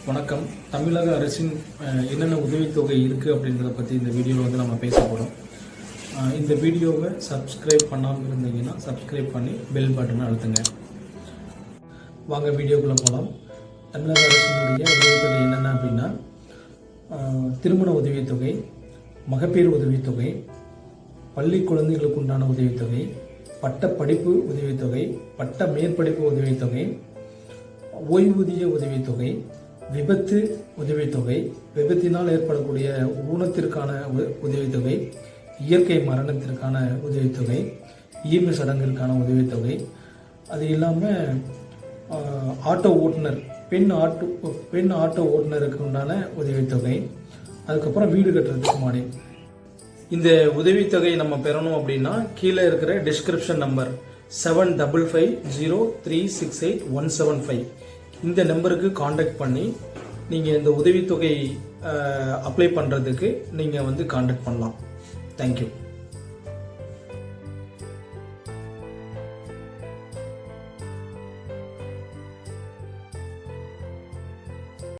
வணக்கம். தமிழக அரசின் என்னென்ன உதவித்தொகை இருக்குது அப்படின்றத பற்றி இந்த வீடியோவில் வந்து நம்ம பேச போகிறோம். இந்த வீடியோவை சப்ஸ்கிரைப் பண்ணாமல் இருந்தீங்கன்னா சப்ஸ்கிரைப் பண்ணி பெல் பட்டனை அழுத்துங்க. வாங்க வீடியோக்குள்ளே போகலாம். தமிழக அரசினுடைய உதவித்தொகை என்னென்ன அப்படின்னா, திருமண உதவித்தொகை, மகப்பேறு உதவித்தொகை, பள்ளி குழந்தைகளுக்கு உண்டான உதவித்தொகை, பட்ட படிப்பு உதவித்தொகை, பட்ட மேற்படிப்பு உதவித்தொகை, ஓய்வூதிய உதவித்தொகை, விபத்து உதவித்தொகை, விபத்தினால் ஏற்படக்கூடிய ஊனத்திற்கான உதவித்தொகை, இயற்கை மரணத்திற்கான உதவித்தொகை, ஈம சடங்கிற்கான உதவித்தொகை, அது இல்லாமல் ஆட்டோ ஓட்டுநர், பெண் ஆட்டோ ஓட்டுநருக்கு உண்டான உதவித்தொகை, அதுக்கப்புறம் வீடு கட்டுறதுக்கு மானியம். இந்த உதவித்தொகை நம்ம பெறணும் அப்படின்னா கீழே இருக்கிற டிஸ்கிரிப்ஷன் நம்பர் 7550368175 இந்த நம்பருக்கு காண்டாக்ட் பண்ணி நீங்கள் இந்த உதவித்தொகை அப்ளை பண்ணுறதுக்கு நீங்கள் வந்து காண்டாக்ட் பண்ணலாம். தேங்க்யூ.